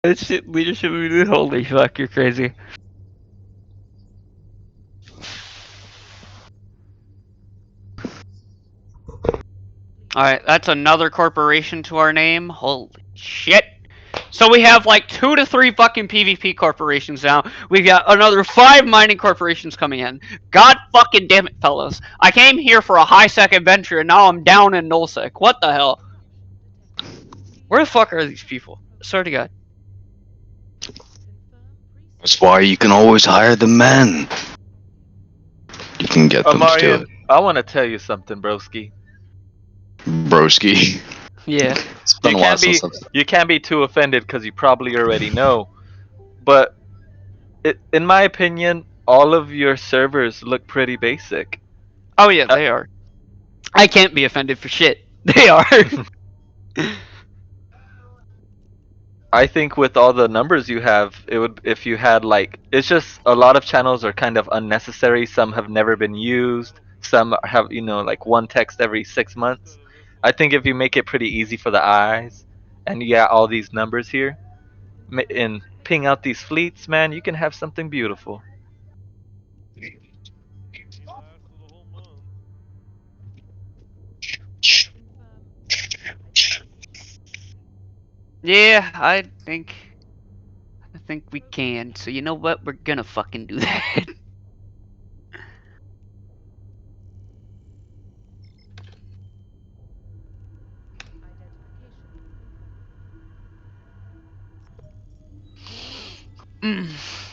That shit, leadership meeting. Holy fuck, you're crazy. Alright, that's another corporation to our name. Holy shit. So we have like 2 to 3 fucking PvP corporations now. We've got another 5 mining corporations coming in. God fucking damn it, fellas. I came here for a high-sec adventure and now I'm down in nullsec. What the hell? Where the fuck are these people? I swear to God. That's why you can always hire the men. You can get them to do it. I want to tell you something, broski. Broski. Yeah. It's been a while since You can't be too offended because you probably already know. But in my opinion, all of your servers look pretty basic. Oh yeah, they are. I can't be offended for shit. They are. I think with all the numbers you have, it would if you had like it's just a lot of channels are kind of unnecessary. Some have never been used. Some have like one text every 6 months. I think if you make it pretty easy for the eyes, and you got all these numbers here, and ping out these fleets, man, you can have something beautiful. Yeah, I think we can. So you know what? We're gonna fucking do that.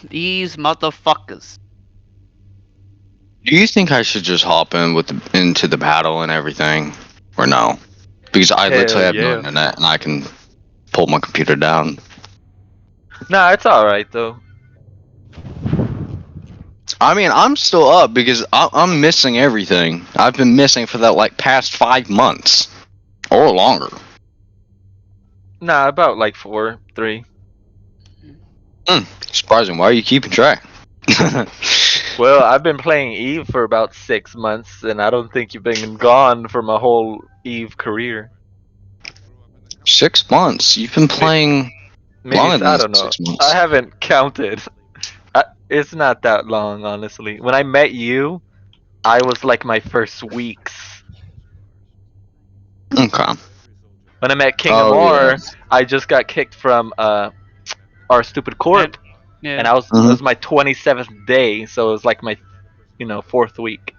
These motherfuckers. Do you think I should just hop in into the battle and everything, or no? Because I literally have no internet and I can pull my computer down. Nah, it's all right though. I mean, I'm still up because I'm missing everything. I've been missing for that like past 5 months or longer. Nah, about like 4, 3. Surprising. Why are you keeping track? Well, I've been playing Eve for about 6 months, and I don't think you've been gone for my whole Eve career. 6 months. You've been playing longer than I don't know. 6 months. I haven't counted. It's not that long, honestly. When I met you, I was like my first weeks. Okay. When I met King of War, I just got kicked from our stupid corp, Yeah. and it was my 27th day, so it was like my 4th week.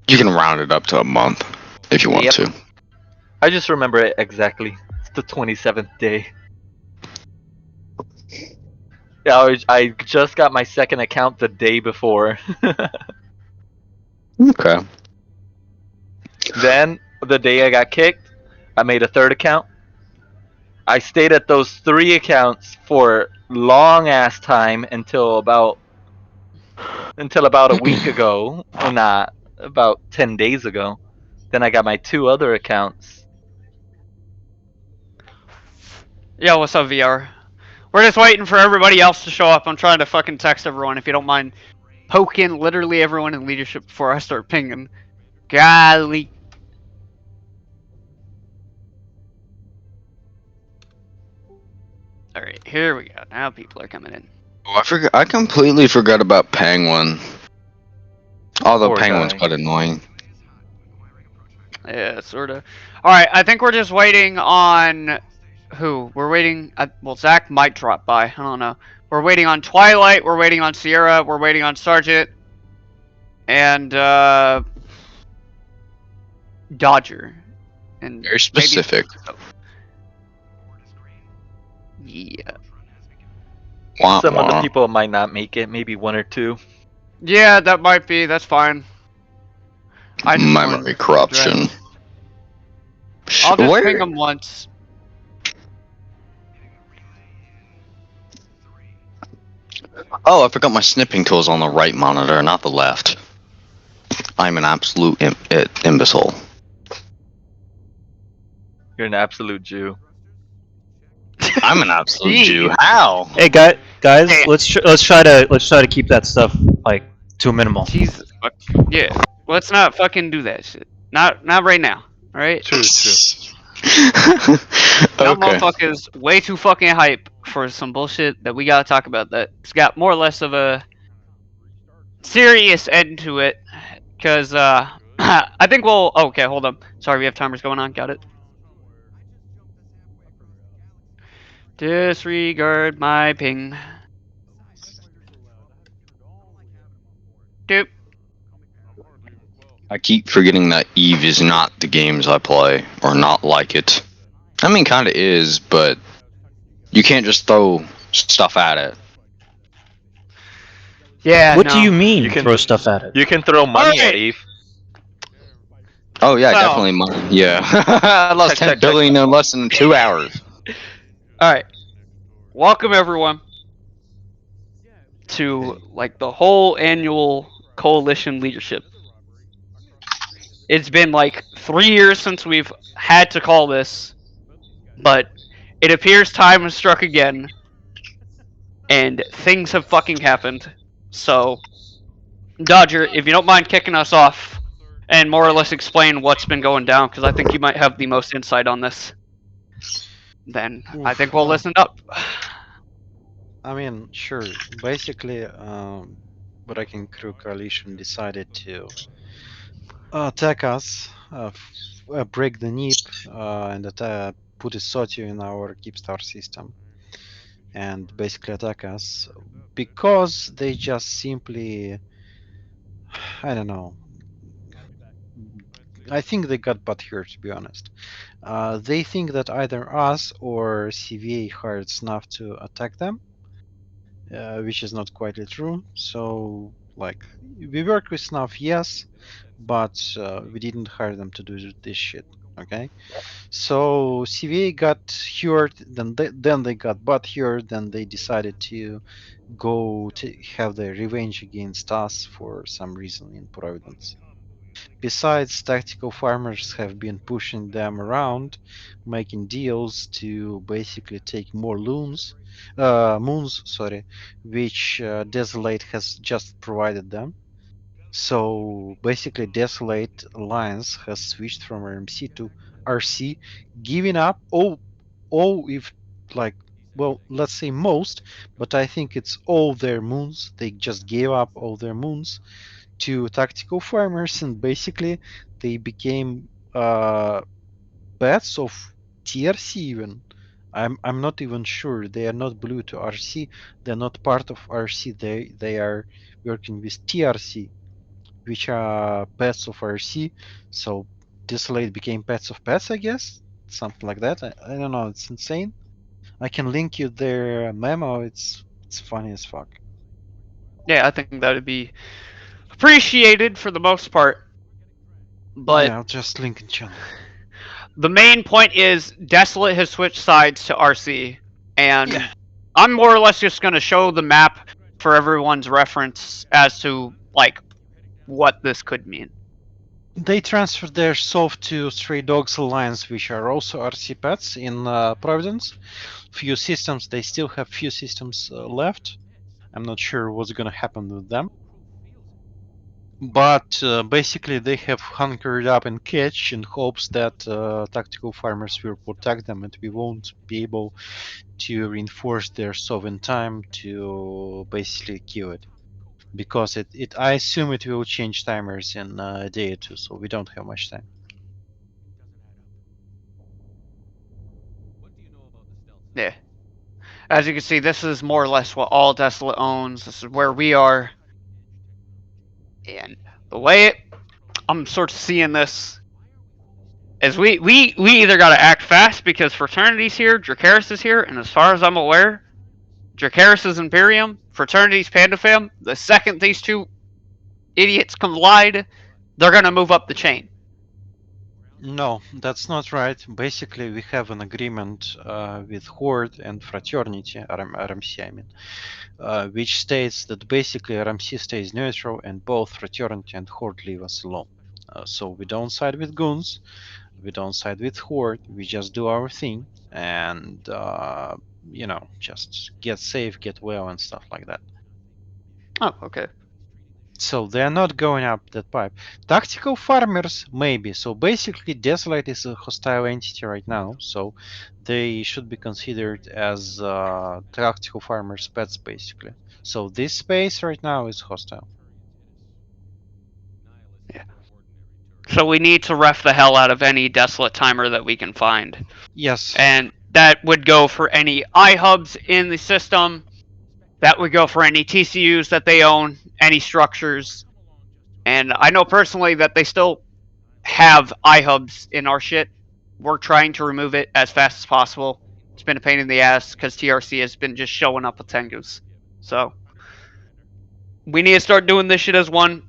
You can round it up to a month if you want to. I just remember it exactly. It's the 27th day. Yeah, I just got my second account the day before. Okay. Then, the day I got kicked, I made a third account. I stayed at those 3 accounts for long ass time until about a week ago. Or not, about 10 days ago. Then I got my 2 other accounts. Yo, what's up, VR? We're just waiting for everybody else to show up. I'm trying to fucking text everyone, if you don't mind poking literally everyone in leadership before I start pinging. Golly. Alright, here we go. Now people are coming in. Oh, I completely forgot about Penguin. Although Poor Penguin's guy. quite annoying. Yeah, sorta. Alright, I think we're just waiting on... Who? We're waiting... well, Zach might drop by. I don't know. We're waiting on Twilight, we're waiting on Sierra, we're waiting on Sergeant. And, Dodger. And Very specific. Maybe... Yeah. Some of the people might not make it, maybe 1 or 2. Yeah, that might be. That's fine. Memory corruption. I'll just ping them once. Oh, I forgot my snipping tool's on the right monitor, not the left. I'm an absolute imbecile. You're an absolute Jew. I'm an absolute Jew. How? Hey guys, let's try to keep that stuff like to a minimal. Jesus, yeah. Let's not fucking do that shit. Not right now. All right. True. That Okay. motherfucker's way too fucking hype for some bullshit that we gotta talk about. That's got more or less of a serious end to it. Cause I think we'll. Oh, okay, hold on. Sorry, we have timers going on. Got it. Disregard my ping. Doop. I keep forgetting that Eve is not the games I play, or not like it. I mean, kind of is, but you can't just throw stuff at it. Yeah. What do No. you mean You can throw stuff at it? you can throw money at Alright. Eve. Oh yeah, So. definitely money. Yeah, I lost Check, 10 check, check. billion in less than 2 hours. Alright. Welcome everyone to like the whole annual coalition leadership. It's been like 3 years since we've had to call this, but it appears time has struck again, and things have fucking happened. So, Dodger, if you don't mind kicking us off and more or less explain what's been going down, because I think you might have the most insight on this, then I think Oof, we'll listen up. I mean, sure. Basically, Wrecking Crew Coalition decided to attack us, break the NIP, and put a SOTU in our keepstar system, and basically attack us because they just simply, I don't know. I think they got butt here, to be honest. They think that either us or CVA hired Snuff to attack them, which is not quite true. So, like, we work with Snuff, yes, but we didn't hire them to do this shit. Okay, so CVA got hurt, then they got butt hurt, then they decided to go to have their revenge against us for some reason in Providence. Besides, tactical farmers have been pushing them around, making deals to basically take more moons, sorry, which Desolate has just provided them. So basically, Desolate Alliance has switched from RMC to RC, giving up all if like well, let's say most, but I think it's all their moons. They just gave up all their moons to tactical farmers, and basically they became pets of TRC even. I'm not even sure. They are not blue to RC. They're not part of RC. They are working with TRC, which are pets of RC. So Desolate became pets of pets, I guess. Something like that. I don't know. It's insane. I can link you their memo. It's funny as fuck. Yeah, I think that would be appreciated for the most part. But Yeah, I'll just link in channel. the main point is Desolate has switched sides to RC, and Yeah. I'm more or less just going to show the map for everyone's reference as to like what this could mean. They transferred their soft to Stray Dogs Alliance, which are also RC pets in Providence. Few systems, they still have few systems left. I'm not sure what's gonna happen with them. But basically, they have hunkered up in Catch in hopes that tactical farmers will protect them and we won't be able to reinforce their SOV in time to basically kill it. Because I assume it will change timers in a day or two, so we don't have much time. Yeah. As you can see, this is more or less what all Desolate owns. This is where we are. And the way I'm sort of seeing this is we either got to act fast because Fraternity's here, Dracaris is here, and as far as I'm aware, Dracaris is Imperium, Fraternity's PandaFam. The second these two idiots collide, they're going to move up the chain. No, that's not right. Basically, we have an agreement with Horde and Fraternity, RMC, I mean, which states that basically RMC stays neutral and both Fraternity and Horde leave us alone. So we don't side with goons, we don't side with Horde, we just do our thing and, just get safe, get well, and stuff like that. Oh, okay. So they are not going up that pipe. Tactical farmers, maybe. So basically, Desolate is a hostile entity right now. So they should be considered as tactical farmers' pets, basically. So this space right now is hostile. Yeah. So we need to ref the hell out of any desolate timer that we can find. Yes. And that would go for any iHubs in the system. That would go for any TCUs that they own, any structures. And I know personally that they still have iHubs in our shit. We're trying to remove it as fast as possible. It's been a pain in the ass because TRC has been just showing up with Tengus. So we need to start doing this shit as one.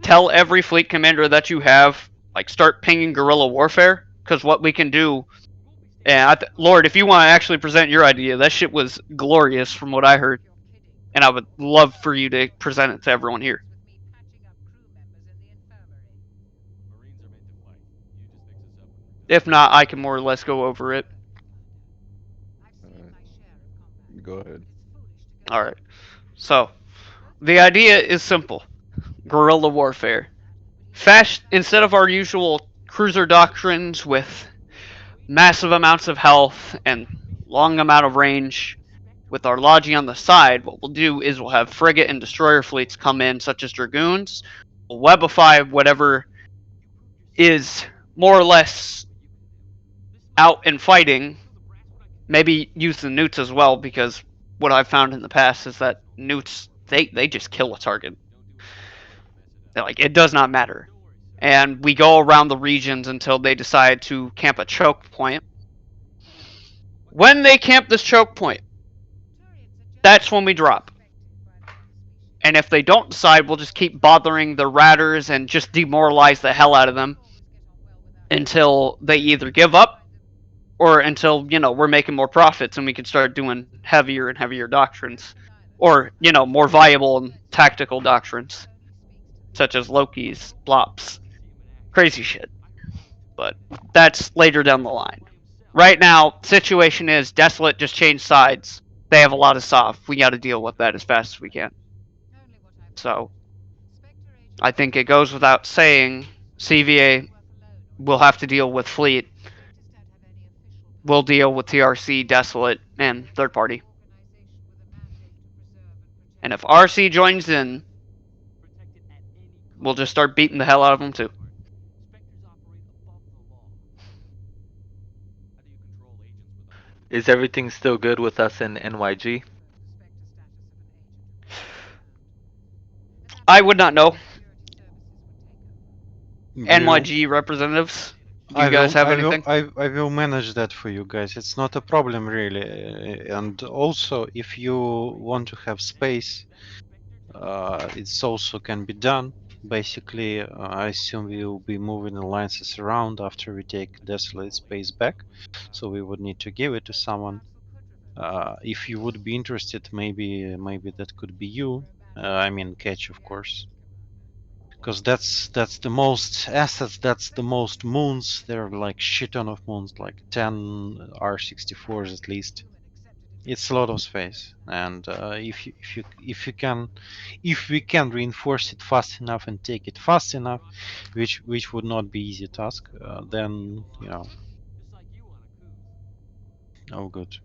Tell every fleet commander that you have, like, start pinging guerrilla warfare. Because what we can do, and Lord, if you want to actually present your idea, that shit was glorious from what I heard, and I would love for you to present it to everyone here. If not, I can more or less go over it. Go ahead. All right. So the idea is simple: guerrilla warfare. Fast, instead of our usual cruiser doctrines with massive amounts of health and long amount of range, with our Logi on the side, what we'll do is we'll have frigate and destroyer fleets come in, such as dragoons. We'll webify whatever is more or less out and fighting. Maybe use the newts as well, because what I've found in the past is that newts, they just kill a target. Like, it does not matter. And we go around the regions until they decide to camp a choke point. When they camp this choke point, that's when we drop. And if they don't decide, we'll just keep bothering the ratters and just demoralize the hell out of them until they either give up or until, we're making more profits and we can start doing heavier and heavier doctrines. Or, more viable and tactical doctrines, such as Loki's, Blops, crazy shit. But that's later down the line. Right now, situation is Desolate just changed sides. They have a lot of soft. We got to deal with that as fast as we can. So, I think it goes without saying, CVA will have to deal with Fleet. We'll deal with TRC, Desolate, and third party. And if RC joins in, we'll just start beating the hell out of them too. Is everything still good with us in NYG? I would not know. We will- NYG representatives, do you guys have anything? I will manage that for you guys. It's not a problem really. And also, if you want to have space, it's also can be done. Basically, I assume we will be moving alliances around after we take Desolate space back. So we would need to give it to someone. If you would be interested, maybe that could be you. I mean, Catch, of course. Because that's the most assets, that's the most moons. There are like shit ton of moons, like 10 R64s at least. It's a lot of space, and if we can reinforce it fast enough and take it fast enough, which would not be easy task, then oh good.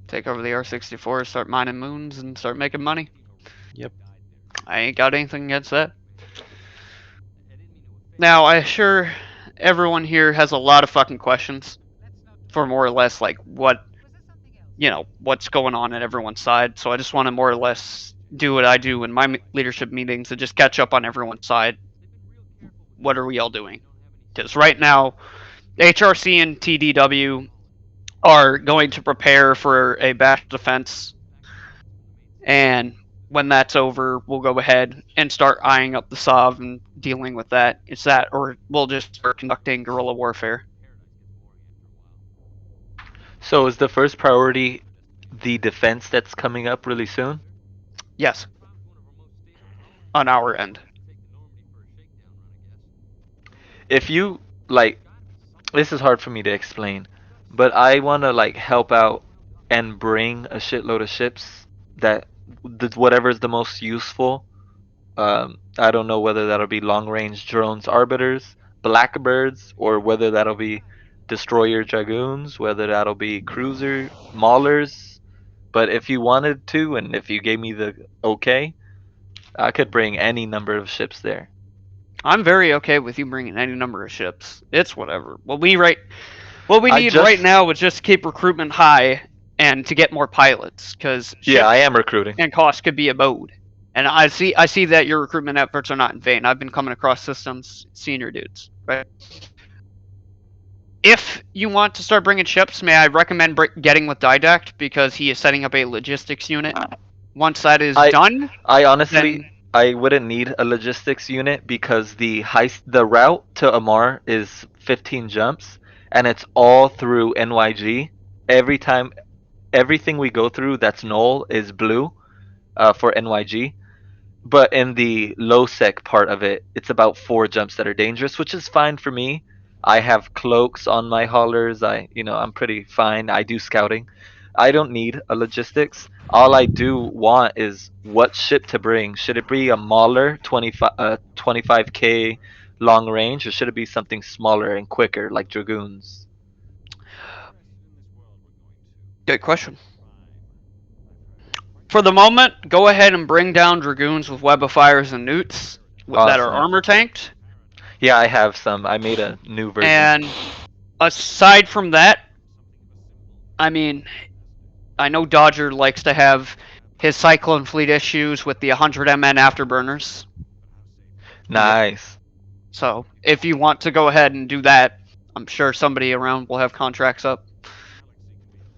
Take over the R64, start mining moons, and start making money. Yep. I ain't got anything against that. Now, I assure everyone here has a lot of fucking questions for more or less like what's going on at everyone's side. So I just want to more or less do what I do in my leadership meetings and just catch up on everyone's side. What are we all doing? Because right now, HRC and TDW are going to prepare for a bash defense, and when that's over, we'll go ahead and start eyeing up the Sov and dealing with that. It's that, or we'll just start conducting guerrilla warfare. So is the first priority the defense that's coming up really soon? Yes. On our end. If you like, this is hard for me to explain, but I want to like help out and bring a shitload of ships that whatever is the most useful I don't know whether that'll be long-range drones, arbiters, blackbirds, or whether that'll be destroyer dragoons, whether that'll be cruiser maulers. But if you wanted to, and if you gave me the okay, I could bring any number of ships there. I'm very okay with you bringing any number of ships. It's whatever. What we need right just now is just to keep recruitment high and to get more pilots, because Yeah, I ships am recruiting. and cost could be a mode. And I see that your recruitment efforts are not in vain. I've been coming across systems, senior dudes, right? If you want to start bringing ships, may I recommend getting with Didact, because he is setting up a logistics unit. Once that is done, I honestly, then I wouldn't need a logistics unit because the route to Amar is 15 jumps, and it's all through NYG. Every time, everything we go through that's null is blue, for NYG. But in the low sec part of it, it's about 4 jumps that are dangerous, which is fine for me. I have cloaks on my haulers. I'm pretty fine. I do scouting. I don't need a logistics. All I do want is what ship to bring. Should it be a Mauler 25k long range, or should it be something smaller and quicker like Dragoons? good question. For the moment, go ahead and bring down Dragoons with Web of Fires and Newts that are Awesome. armor tanked. Yeah, I have some. I made a new version. And aside from that, I mean, I know Dodger likes to have his Cyclone Fleet issues with the 100 MN afterburners. Nice. So if you want to go ahead and do that, I'm sure somebody around will have contracts up.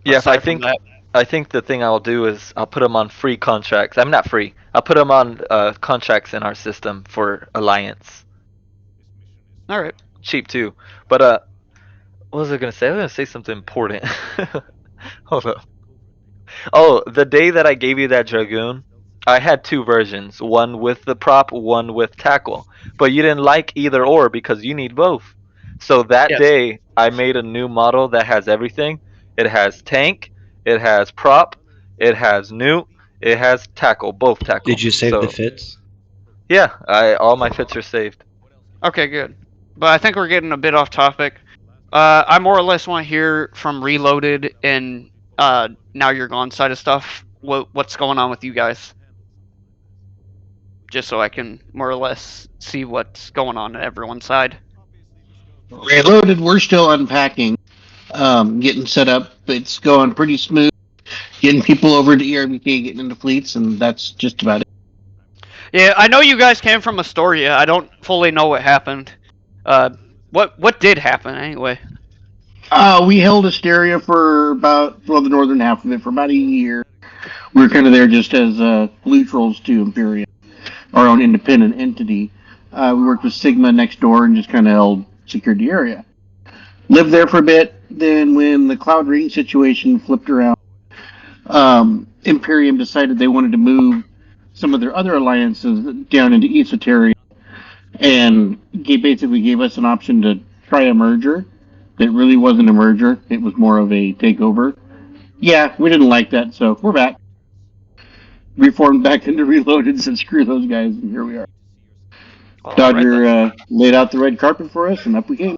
Yes, Aside from that, I think the thing I'll do is I'll put them on free contracts. I'm not free. I'll put them on contracts in our system for Alliance. all right. Cheap too. But what was I gonna say? I was gonna say something important. Hold up. Oh, the day that I gave you that Dragoon, I had 2 versions. One with the prop, one with tackle. But you didn't like either or because you need both. So that Yes. day, I made a new model that has everything. It has tank, it has prop, it has newt, it has tackle, both tackle. Did you save So, the fits? Yeah, all my fits are saved. Okay, good. But I think we're getting a bit off topic. I more or less want to hear from Reloaded and Now You're Gone side of stuff. What's going on with you guys? Just so I can more or less see what's going on everyone's side. Reloaded, we're still unpacking, getting set up. It's going pretty smooth. Getting people over to ERBK, getting into fleets, and that's just about it. Yeah, I know you guys came from Astoria. I don't fully know what happened. What did happen anyway? We held Asteria for the northern half of it for about a year. We were kind of there just as neutrals to Imperium, our own independent entity. We worked with Sigma next door and just kind of secured the area. Lived there for a bit. Then, when the Cloud Ring situation flipped around, Imperium decided they wanted to move some of their other alliances down into Esoteria, and basically gave us an option to try a merger. That really wasn't a merger; it was more of a takeover. Yeah, we didn't like that, so we're back. Reformed back into Reloaded, said screw those guys, and here we are. Dodger laid out the red carpet for us, and up we came.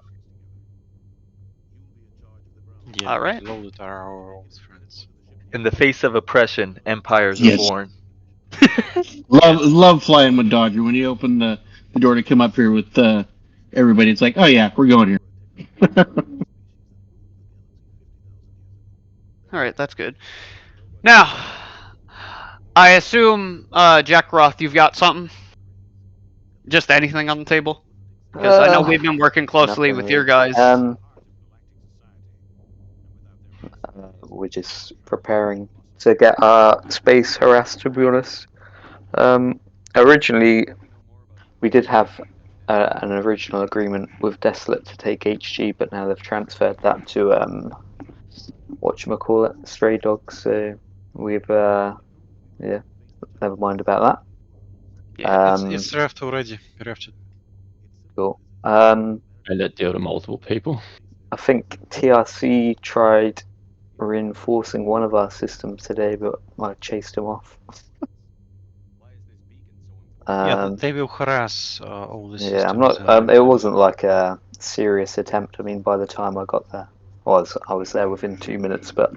Yeah, All right. Reloaded are our old friends. In the face of oppression, empires are born. Love flying with Dodger. When he opened the door to come up here with everybody, it's like, oh yeah, we're going here. All right, that's good. Now, I assume, Jack Roth, you've got something? Just anything on the table? Because I know we've been working closely with your guys. We're just preparing to get our space harassed, to be honest. Originally, we did have an original agreement with Desolate to take HG, but now they've transferred that to whatchamacallit, Stray Dogs. So we've never mind about that. Yeah, it's reft already. Refted. Cool. And that deal to multiple people. I think TRC tried reinforcing one of our systems today, but I chased him off. They will harass all the systems. Yeah, I'm not. It wasn't like a serious attempt. I mean, by the time I got there, I was there within 2 minutes, but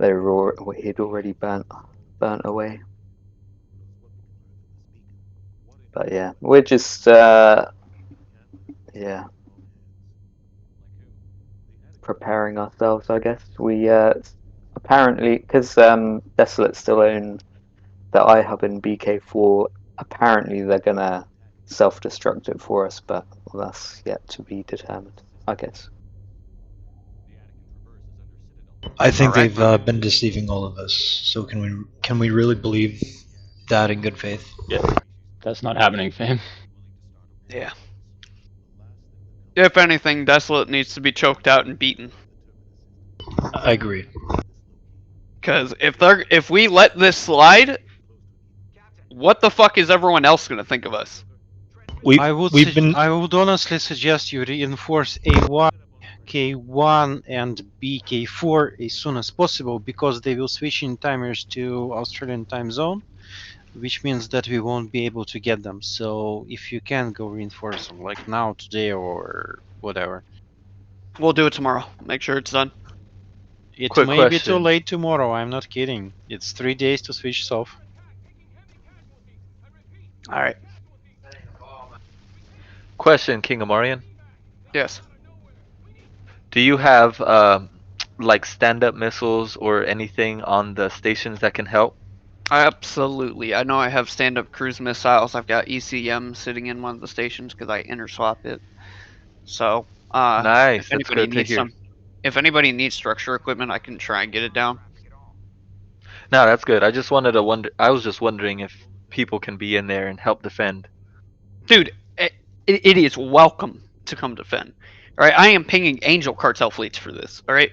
he'd already burnt away. But yeah, we're just yeah, preparing ourselves, I guess. We apparently, because Desolate still own the iHub in BK4, apparently they're gonna self-destruct it for us, but well, that's yet to be determined, I guess. I think Alright, they've been deceiving all of us. So can we really believe that in good faith? Yeah, that's not happening, fam. Yeah. If anything, Desolate needs to be choked out and beaten. I agree. Because if we let this slide, what the fuck is everyone else gonna think of us? I would honestly suggest you reinforce A1, K1, and BK4 as soon as possible because they will switch in timers to Australian time zone, which means that we won't be able to get them. So if you can go reinforce them like now, today, or whatever. We'll do it tomorrow. Make sure it's done. It Quick may be too question. late tomorrow. I'm not kidding. It's 3 days to switch off. All right. Question, King Amarian. Yes. Do you have like stand-up missiles or anything on the stations that can help? Absolutely. I know I have stand-up cruise missiles. I've got ECM sitting in one of the stations because I interswap it. So, Nice. if That's anybody good to needs hear. if anybody needs structure equipment, I can try and get it down. No, that's good. I just wanted to wonder. I was just wondering if people can be in there and help defend. Dude, it is welcome to come defend. All right, I am pinging Angel cartel fleets for this. All right,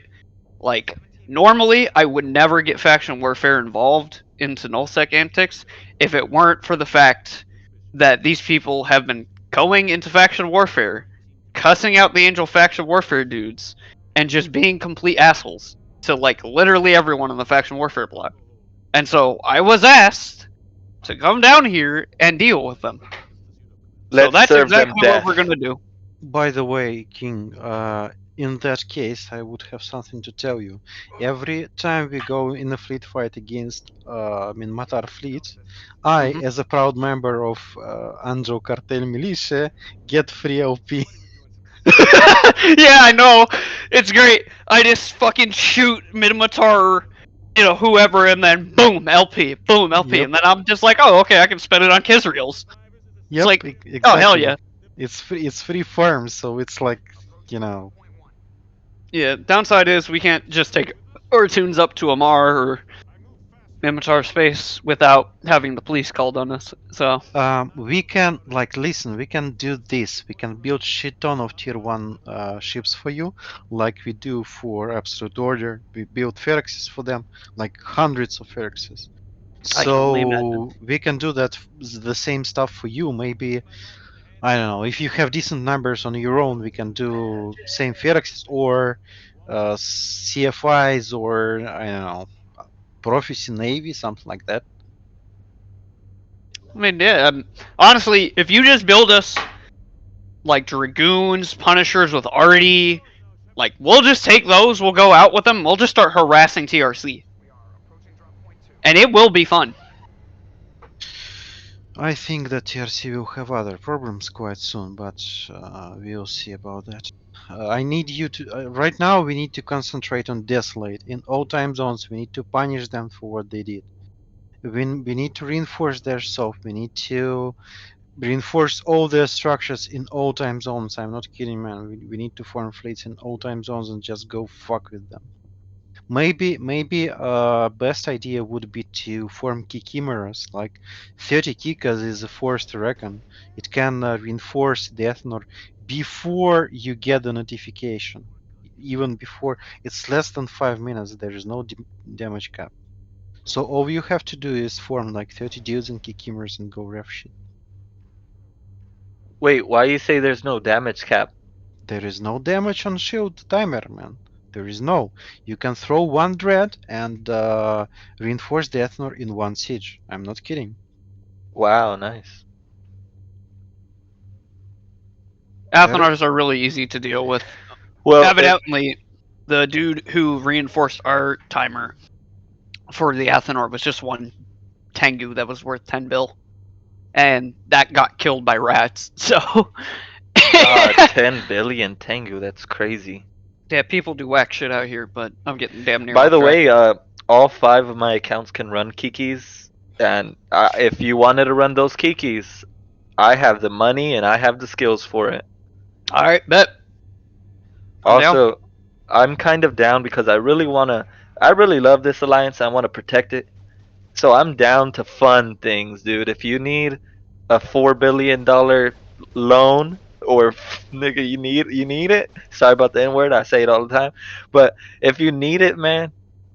like normally I would never get faction warfare involved into nullsec antics if it weren't for the fact that these people have been going into faction warfare, cussing out the Angel faction warfare dudes, and just being complete assholes to like literally everyone in the faction warfare block. And so I was asked to come down here and deal with them. So Let's that's serve them exactly what death. we're gonna do. By the way, King, in that case, I would have something to tell you. Every time we go in a fleet fight against, Matar fleet, I, Mhm. as a proud member of Anjo Cartel Militia, get free LP. Yeah, I know. It's great. I just fucking shoot Minimatar, whoever, and then boom, LP, boom, LP, Yep. and then I'm just like, oh, okay, I can spend it on Kisriels. It's Yep, like, exactly. oh hell yeah. It's free farm, so it's like, you know. Yeah. Downside is we can't just take our tunes up to Amar or Minimatar space without having the police called on us. So We can, listen, we can do this. We can build shit ton of tier 1 ships for you, like we do for Absolute Order. We build Phyrexes for them, like hundreds of Phyrexes. I can only imagine. So we can do that, the same stuff for you. Maybe, I don't know, if you have decent numbers on your own, we can do same Phyrexes or CFIs or, I don't know, Prophecy Navy, something like that. I mean, yeah. Honestly, if you just build us like Dragoons, Punishers with Artie, like we'll just take those. We'll go out with them. We'll just start harassing TRC, and it will be fun. I think that TRC will have other problems quite soon, but we'll see about that. I need you to. Right now, we need to concentrate on Desolate. In all time zones, we need to punish them for what they did. We need to reinforce their self. We need to reinforce all their structures in all time zones. I'm not kidding, man. We need to form fleets in all time zones and just go fuck with them. Maybe best idea would be to form key chimeras, like 30 kikas is a force to reckon. It can reinforce the Ethnor before you get the notification. Even before, it's less than 5 minutes, there is no damage cap. So all you have to do is form like 30 dudes and key chimeras and go ref shit. Wait, why you say there's no damage cap? There is no damage on shield timer, man. There is no. You can throw one dread and reinforce the Ethnor in one siege. I'm not kidding. Wow, nice. Athenars are really easy to deal with. Well, Evidently, the dude who reinforced our timer for the Athenor was just one Tengu that was worth 10 bill. And that got killed by rats. So. God, 10 billion Tengu, that's crazy. Yeah, people do whack shit out here, but I'm getting damn near By off the track. way, all 5 of my accounts can run Kikis, and if you wanted to run those Kikis, I have the money and I have the skills for it. Alright, bet. I'm down. Also, I'm kind of down because I really love this alliance. I want to protect it. So I'm down to fund things, dude. If you need a $4 billion loan, or nigga, you need it. Sorry about the N word. I say it all the time. But if you need it, man,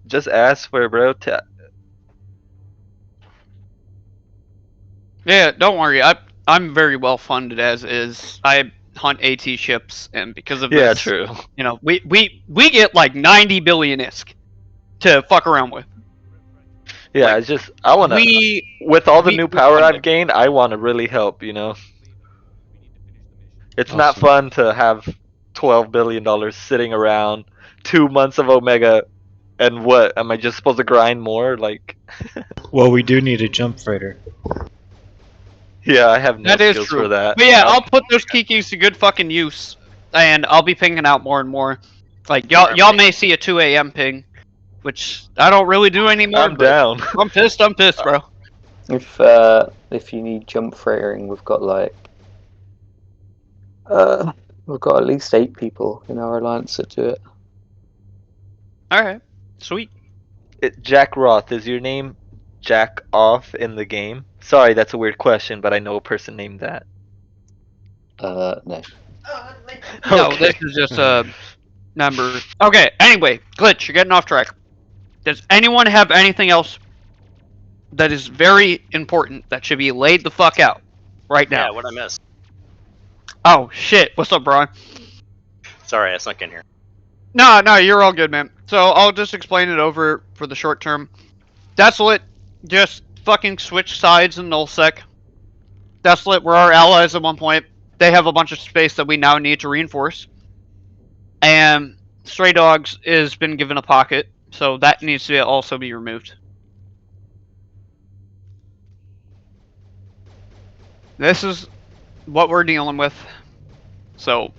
just ask for it, bro. Yeah, don't worry. I'm very well funded as is. I hunt AT ships, and because of Yeah, this, true. you know, we get like 90 billion isk to fuck around with. Yeah, Like, it's just I wanna. With all the new we're power funded. I've gained, I want to really help. It's not Awesome. fun to have $12 billion sitting around, 2 months of Omega, and what? Am I just supposed to grind more? Like, Well, we do need a jump freighter. yeah, I have no That is skills true. for that. But yeah, I'll put those Kikis to good fucking use, and I'll be pinging out more and more. Like y'all may see a 2 a.m. ping, which I don't really do anymore. I'm but down. I'm pissed, bro. If you need jump freightering, we've got we've got at least 8 people in our alliance that do it. Alright, sweet. Jack Roth, is your name Jack Off in the game? Sorry, that's a weird question, but I know a person named that. No. No, Okay. this is just a number. Okay, anyway, Glitch, you're getting off track. Does anyone have anything else that is very important that should be laid the fuck out right now? Yeah, what I missed. Oh shit, what's up, Brian? Sorry, I snuck in here. No, you're all good, man. So I'll just explain it over for the short term. Desolate, just fucking switch sides in nullsec. Desolate were our allies at one point. They have a bunch of space that we now need to reinforce. And Stray Dogs has been given a pocket, so that needs to also be removed. This is what we're dealing with. So,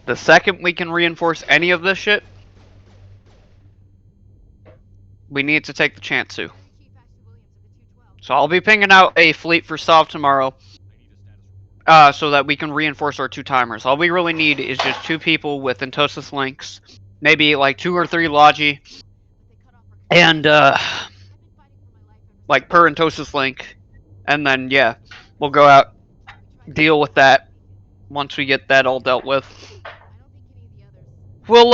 the second we can reinforce any of this shit, we need to take the chance to. So I'll be pinging out a fleet for Sov tomorrow, so that we can reinforce our 2 timers. All we really need is just 2 people with Entosis links, maybe like 2 or 3 Logi, and like per Entosis link, and then yeah, we'll go out, deal with that. Once we get that all dealt with, we'll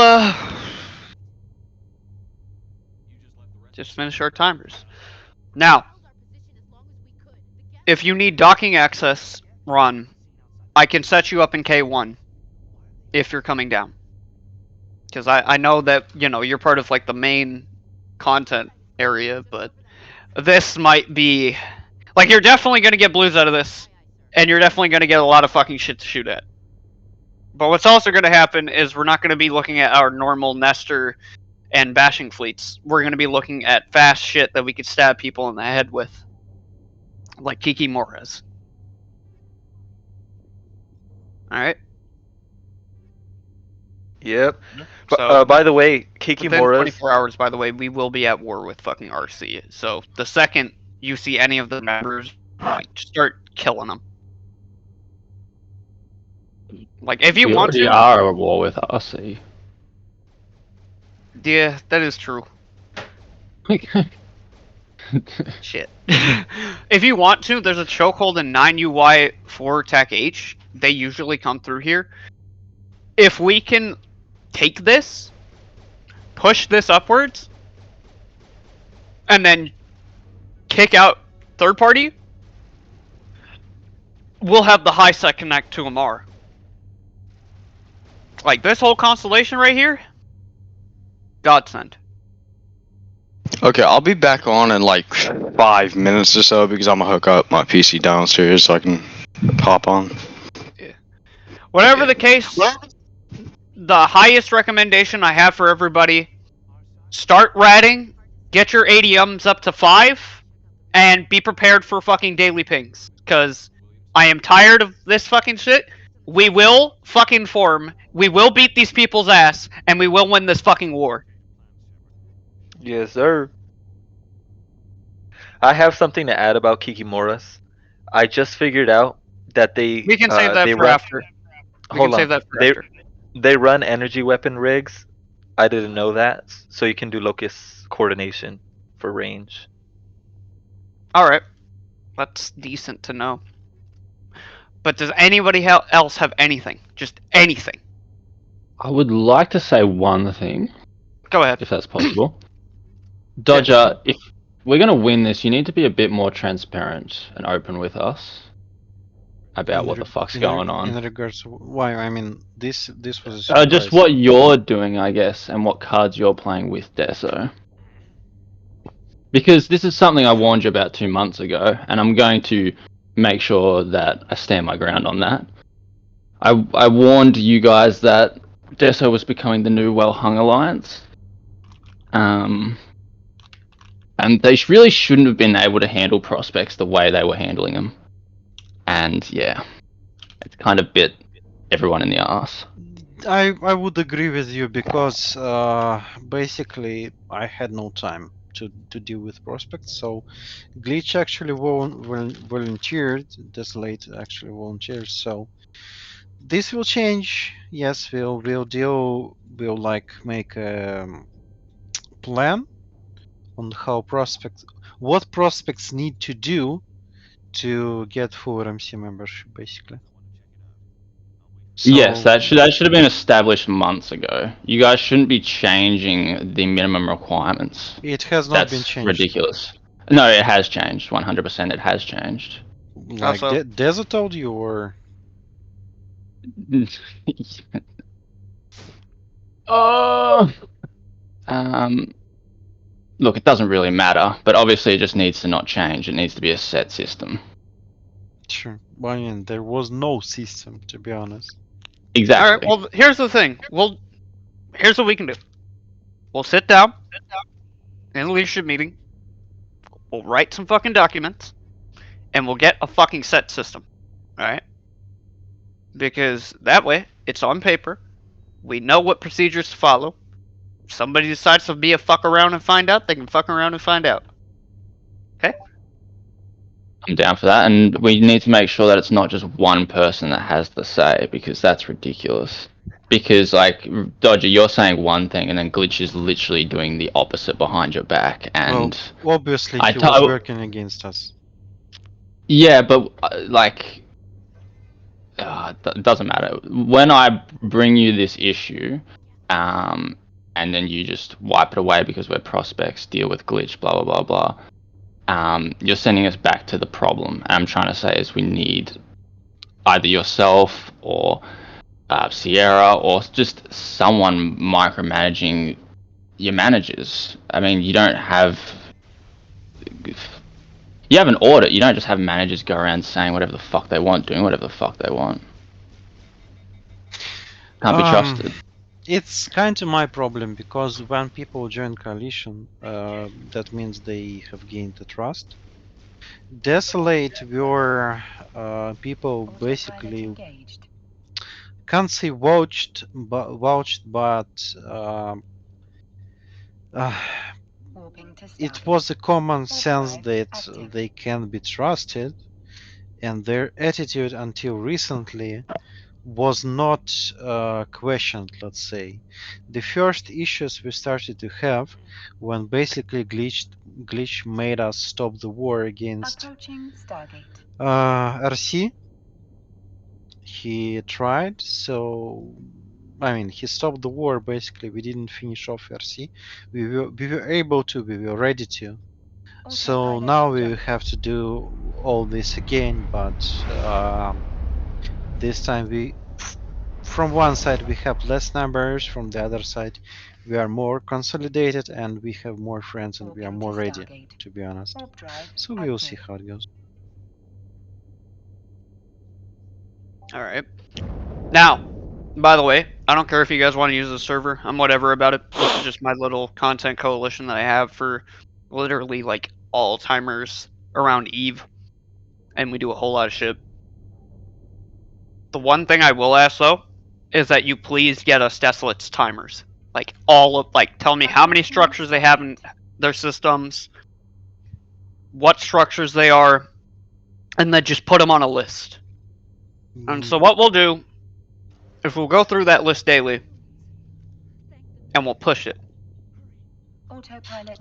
just finish our timers. Now, if you need docking access run, I can set you up in K1 if you're coming down. Because I know that, you know, you're part of like the main content area, but this might be like, you're definitely going to get blues out of this, and you're definitely going to get a lot of fucking shit to shoot at. But what's also going to happen is we're not going to be looking at our normal Nestor and bashing fleets. We're going to be looking at fast shit that we could stab people in the head with, like Kiki Moras. Alright? Yep. So, by the way, Kiki within Moras. 24 hours, by the way, we will be at war with fucking RC. So, the second you see any of the members, like, start killing them. Like, if you We want already to. are at war with RC. Yeah, that is true. Shit. If you want to, there's a chokehold in 9UY 4 Tech H. They usually come through here. If we can take this, push this upwards, and then kick out third party, we'll have the high set connect to Amar. Like, this whole constellation right here, godsend. Okay, I'll be back on in like 5 minutes or so because I'm gonna hook up my PC downstairs so I can hop on. Whatever the case, the highest recommendation I have for everybody: start ratting, get your ADMs up to 5, and be prepared for fucking daily pings. Cause I am tired of this fucking shit. We will fucking form. We will beat these people's ass, and we will win this fucking war. Yes, sir. I have something to add about Kikimoras. I just figured out that We can save that they for run. after. We can Hold save on. that for after. They run energy weapon rigs. I didn't know that. So you can do locus coordination for range. Alright. That's decent to know. But does anybody else have anything? Just anything. I would like to say one thing, Go ahead. if that's possible. Dodger, if we're going to win this, you need to be a bit more transparent and open with us about what the fuck's going on. In regards to why, I mean, this was a surprise. Just what you're doing, I guess, and what cards you're playing with Deso. Because this is something I warned you about 2 months ago, and I'm going to make sure that I stand my ground on that. I warned you guys that Deso was becoming the new well-hung alliance. And they really shouldn't have been able to handle prospects the way they were handling them. And yeah, it's kind of bit everyone in the arse. I would agree with you because basically I had no time to deal with prospects. So Glitch actually volunteered. Desolate actually volunteered. So this will change. Yes, we'll deal. We'll like make a plan on how what prospects need to do to get full RMC membership, basically. So, Yes, that should have been established months ago. You guys shouldn't be changing the minimum requirements. It has not been changed. That's ridiculous. No, it has changed. 100% it has changed. Like Deza told you, or Look, it doesn't really matter, but obviously it just needs to not change. It needs to be a set system. Sure. I mean, there was no system, to be honest. Exactly. Alright, well, here's the thing. Here's what we can do. We'll sit down in a leadership meeting. We'll write some fucking documents. And we'll get a fucking set system. Alright? Because that way, it's on paper. We know what procedures to follow. If somebody decides to be a fuck around and find out, they can fuck around and find out. Okay? I'm down for that, and we need to make sure that it's not just one person that has the say, because that's ridiculous. Because, like, Dodger, you're saying one thing, and then Glitch is literally doing the opposite behind your back, and... Well, obviously he was working against us. Yeah, but, like... it doesn't matter. When I bring you this issue, and then you just wipe it away because we're prospects, deal with Glitch, blah, blah, blah, blah... you're sending us back to the problem. And I'm trying to say is we need either yourself or Sierra or just someone micromanaging your managers. I mean, you don't have... You have an audit. You don't just have managers go around saying whatever the fuck they want, doing whatever the fuck they want. Can't be trusted. It's kind of my problem because when people join coalition, that means they have gained the trust. Desolate were people basically can't say vouched, but it was a common sense that they can be trusted, and their attitude until recently was not questioned, let's say. The first issues we started to have when basically Glitch made us stop the war against RC. He tried, so I mean, he stopped the war. Basically, we didn't finish off RC. We were able to. We were ready to. So now we have to do all this again, but this time from one side we have less numbers, from the other side we are more consolidated and we have more friends and we are more ready, to be honest. So we will see how it goes. All right. Now, by the way, I don't care if you guys want to use the server. I'm whatever about it. This is just my little content coalition that I have for literally like all timers around Eve, and we do a whole lot of shit. The one thing I will ask though is that you please get us Desolate's timers. Like tell me how many structures they have in their systems, what structures they are, and then just put them on a list. And so what we'll do is we'll go through that list daily, and we'll push it.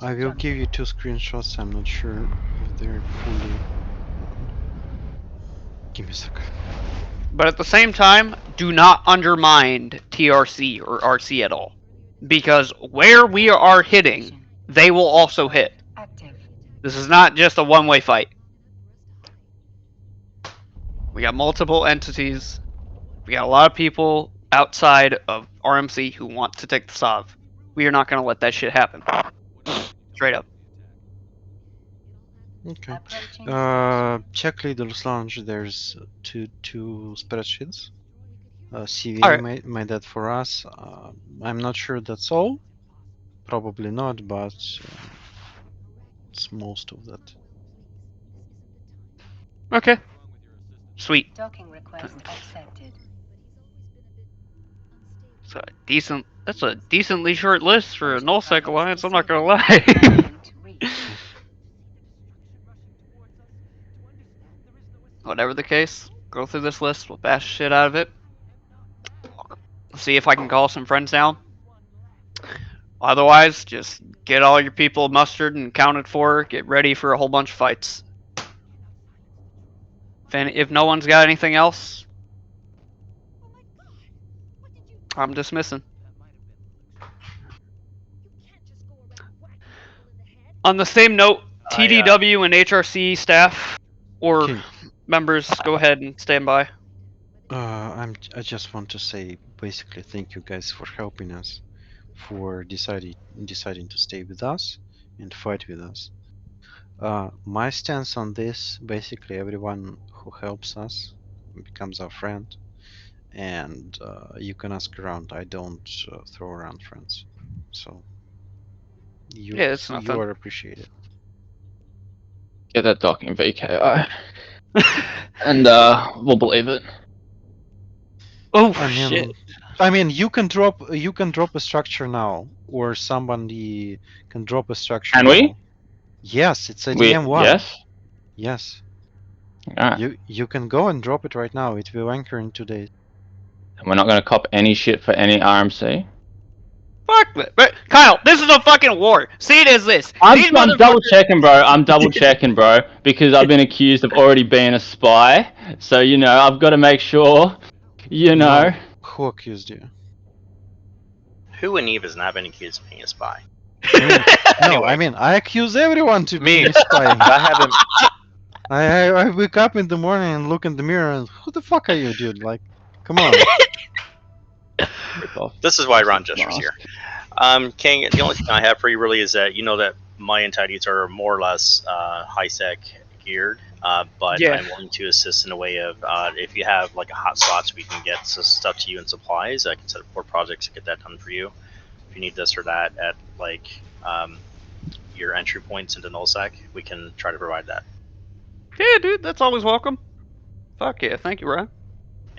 I will give you 2 screenshots. I'm not sure if they're fully. Give me a sec. But at the same time, do not undermine TRC or RC at all. Because where we are hitting, they will also hit. This is not just a one-way fight. We got multiple entities. We got a lot of people outside of RMC who want to take the SOV. We are not going to let that shit happen. Straight up. Okay. Check Leader's Lounge. There's two spreadsheets. CVA right. made that for us. I'm not sure that's all. Probably not, but it's most of that. Okay. Sweet. Docking request accepted. That's a decently short list for a nullsec alliance, I'm not gonna lie. Whatever the case, go through this list, we'll bash shit out of it. See if I can call some friends down. Otherwise, just get all your people mustered and counted for, get ready for a whole bunch of fights. If no one's got anything else, I'm dismissing. On the same note, TDW and HRC staff or members, go ahead and stand by. I just want to say basically thank you guys for helping us, for deciding to stay with us and fight with us. My stance on this, basically everyone who helps us becomes our friend, and you can ask around. I don't throw around friends, so you are appreciated. Get that docking VKI. And we'll believe it. Oh shit! I mean, you can drop a structure now, or somebody can drop a structure. Can now. we? Yes, it's a DM1. Yes. Yes. Alright. You can go and drop it right now. It will anchor in 2 days. And we're not gonna cop any shit for any RMC. Fuck that. Kyle, this is a fucking war. See it as this. I'm double checking, bro. I'm double checking, bro, because I've been accused of already being a spy. So you know, I've got to make sure. You know. Who accused you? Who in Eve has not been accused of being a spy? No, I mean I accuse everyone to be spying. I haven't. I wake up in the morning and look in the mirror and who the fuck are you, dude? Like, come on. This is why Ron Jester's here. King, the only thing I have for you really is that you know that my entities are more or less high sec geared, but I'm willing to assist in a way of if you have like a hot spots, we can get stuff to you and supplies. I can set up 4 projects to get that done for you. If you need this or that at like your entry points into nullsec, we can try to provide that. Yeah, dude, that's always welcome. Fuck yeah, thank you, Ryan.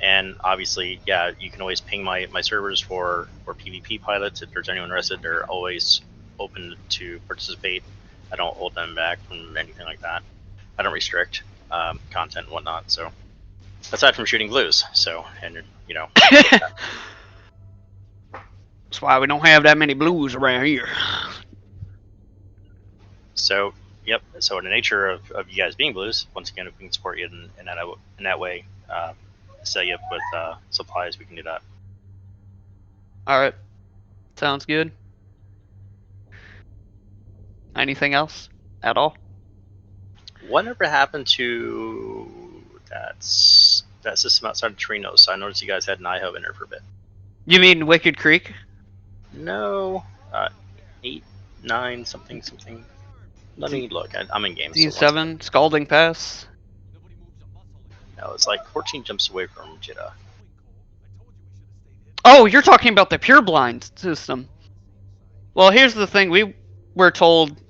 And obviously, yeah, you can always ping my servers for PvP pilots. If there's anyone interested, they're always open to participate. I don't hold them back from anything like that. I don't restrict content and whatnot. So, aside from shooting blues, so and you know. That's why we don't have that many blues around here. So, yep. So, in the nature of you guys being blues, once again, if we can support you in that way, set you up with supplies, we can do that. Alright. Sounds good. Anything else at all? Whatever happened to that system outside of Trinos? I noticed you guys had an iHub in there for a bit. You mean Wicked Creek? No, 8, 9, something. Let me look. I'm in game. So D7, Scalding Pass. no, it's like 14 jumps away from Jeddah. Oh, you're talking about the pure blind system. Well, here's the thing. We were told,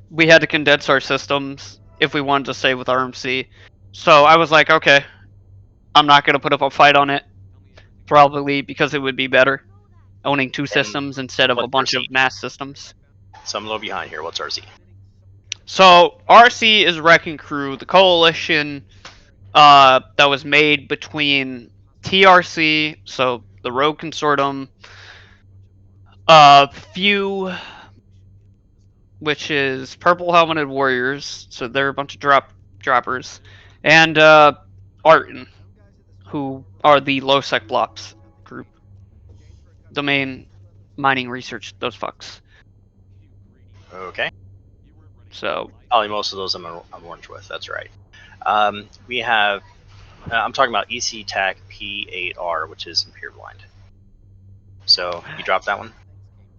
we had to condense our systems if we wanted to stay with RMC. So I was like, okay, I'm not going to put up a fight on it. Probably because it would be better owning two systems instead of a what's bunch RC? of mass systems. So I'm a little behind here. What's RC? So RC is Wrecking Crew, the coalition that was made between TRC, so the Rogue Consortium, Few, which is Purple Helmeted Warriors, so they're a bunch of droppers, and Arton, who are the low sec blocks group. Domain mining research, those fucks. Okay. So probably most of those I'm orange with. That's right. We have. I'm talking about EC TAC P8R, which is in pure blind. So you dropped that one.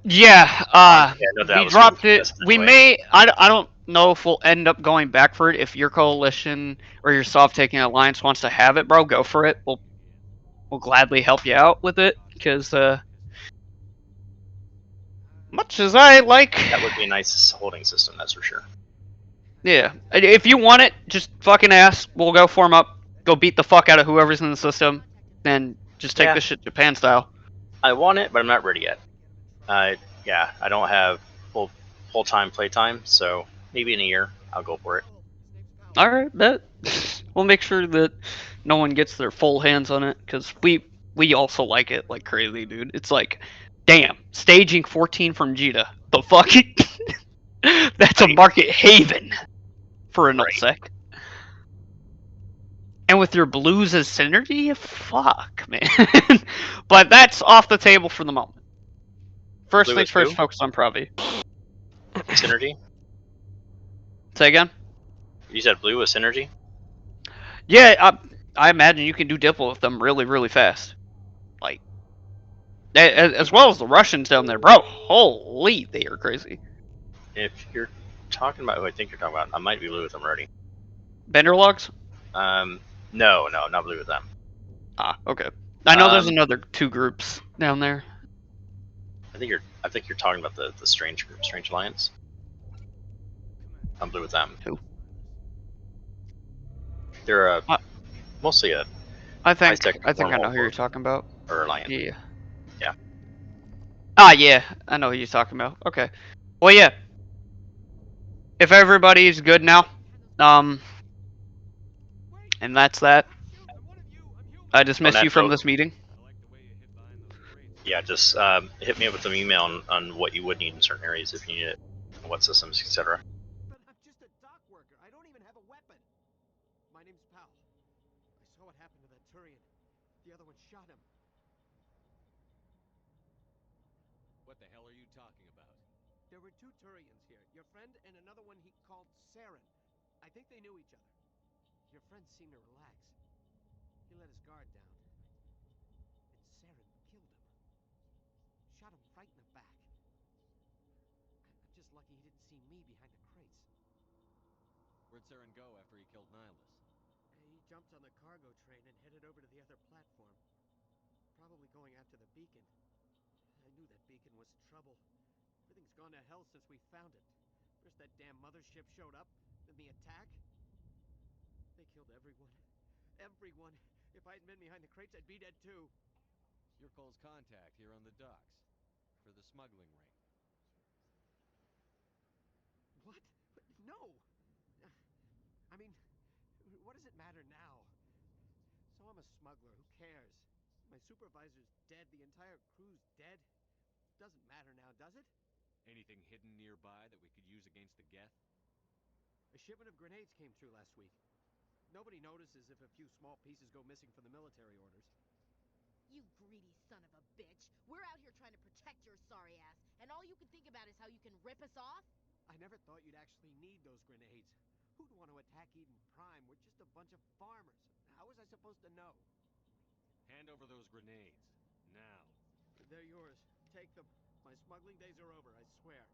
Yeah, I know that we was dropped it. We anyway. may. I don't know if we'll end up going back for it. If your coalition or your soft taking alliance wants to have it, bro, go for it. We'll gladly help you out with it because much as I like, that would be a nice holding system. That's for sure. Yeah, if you want it, just fucking ask. We'll go form up, go beat the fuck out of whoever's in the system, and just take this shit Japan style. I want it, but I'm not ready yet. I don't have full time playtime, so maybe in a year I'll go for it. All right, bet. We'll make sure that no one gets their full hands on it because we also like it like crazy, dude. It's like, damn, staging 14 from Jita. The fuck? That's a market haven for a nullsec. And with your blues as synergy, fuck, man. But that's off the table for the moment. First Blue things is first, who? focus on Pravi. Synergy? Say again? You said blue is synergy? Yeah, I imagine you can do dipple with them really, really fast. Like, as well as the Russians down there, bro. Holy, they are crazy. If you're talking about who I think you're talking about, I might be blue with them already. Bender logs? No, not blue with them. Ah, okay. I know there's another two groups down there. I think you're talking about the strange group, Strange Alliance. I'm blue with them. Who? They're mostly a. I think I know who you're talking about. Or alliance. Yeah. Yeah. Ah, yeah, I know who you're talking about. Okay. Well, yeah. If everybody's good now, and that's that. I dismiss you from this meeting. Yeah, just hit me up with an email on what you would need in certain areas if you need it, what systems, etc. But I'm just a dock worker. I don't even have a weapon. My name's Powell. I saw what happened to that Turian. The other one shot him. What the hell are you talking about? There were two Turians here. Your friend and another one he called Saren. I think they knew each other. Your friend seemed to relax. He let his guard down. And Saren killed him. Shot him right in the back. I'm just lucky he didn't see me behind the crates. Where'd Saren go after he killed Nihilus? He jumped on the cargo train and headed over to the other platform. Probably going after the beacon. I knew that beacon was trouble. Everything's gone to hell since we found it. First that damn mothership showed up, then the attack. They killed everyone. Everyone. If I hadn't been behind the crates, I'd be dead too. You're Cole's contact here on the docks. For the smuggling ring. What? No! I mean, what does it matter now? So I'm a smuggler. Who cares? My supervisor's dead. The entire crew's dead. Doesn't matter now, does it? Anything hidden nearby that we could use against the Geth? A shipment of grenades came through last week. Nobody notices if a few small pieces go missing from the military orders. You greedy son of a bitch. We're out here trying to protect your sorry ass, and all you can think about is how you can rip us off? I never thought you'd actually need those grenades. Who'd want to attack Eden Prime? We're just a bunch of farmers. How was I supposed to know? Hand over those grenades. Now. They're yours. Take them. My smuggling days are over, I swear.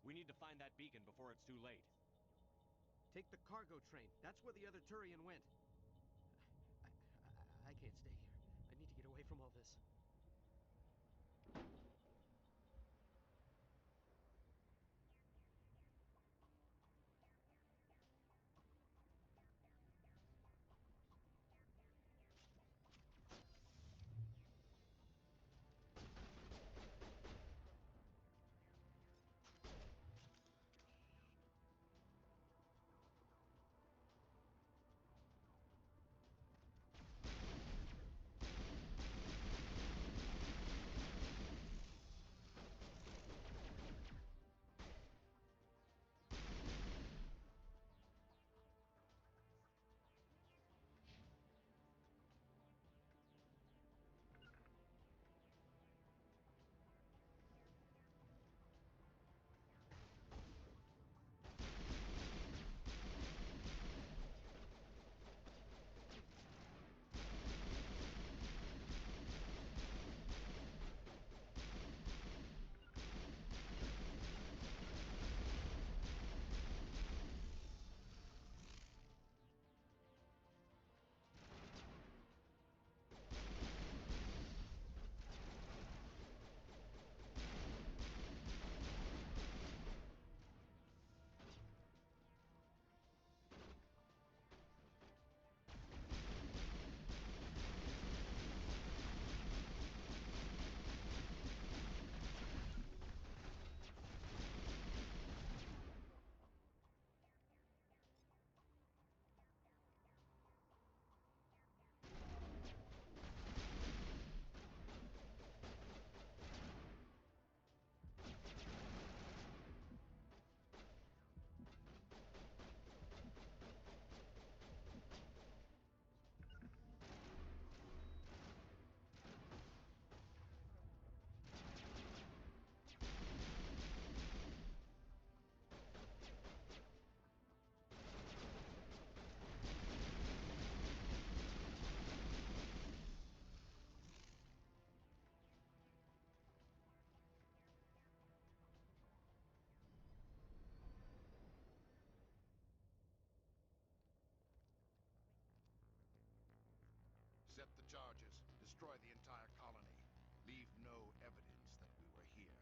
We need to find that beacon before it's too late. Take the cargo train. That's where the other Turian went. I can't stay here. I need to get away from all this. Set the charges. Destroy the entire colony. Leave no evidence that we were here.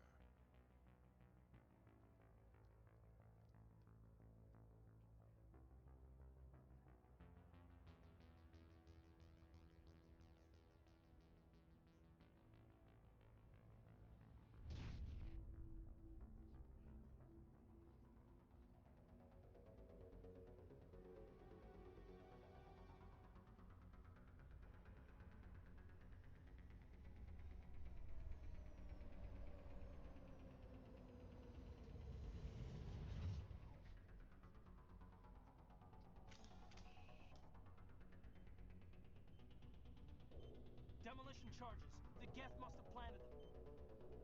Demolition charges. The Geth must have planted them.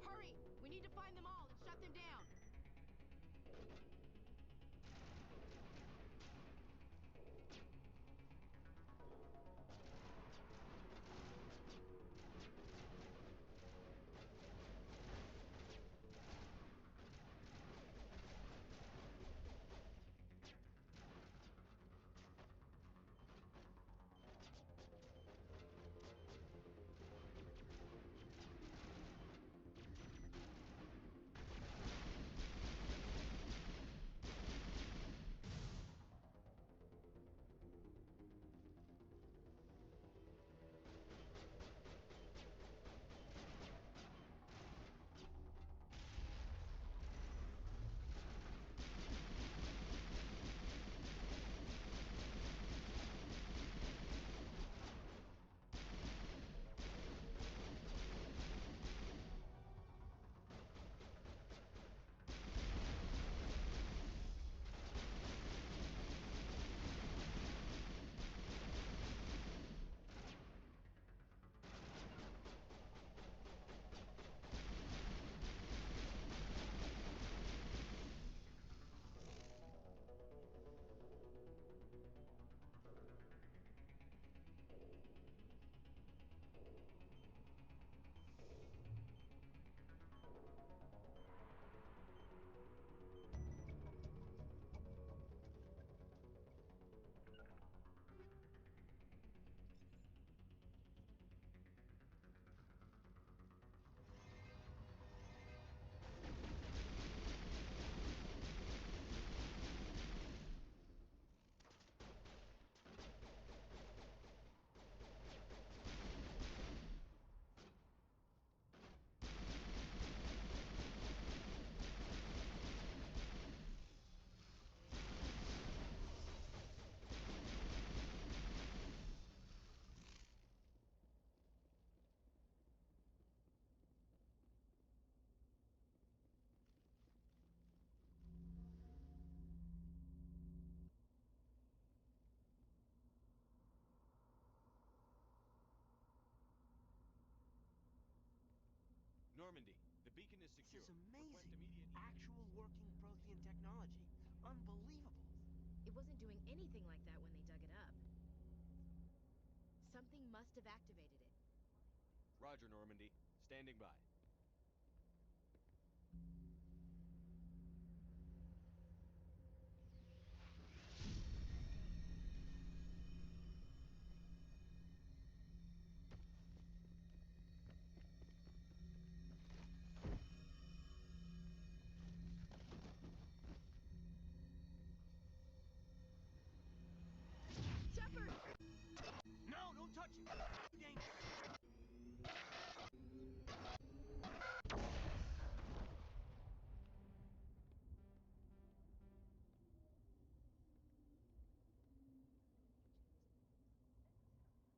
Hurry! We need to find them all and shut them down! Normandy, the beacon is secure. This is Request amazing. immediate Actual working Prothean technology. Unbelievable. It wasn't doing anything like that when they dug it up. Something must have activated it. Roger, Normandy. Standing by.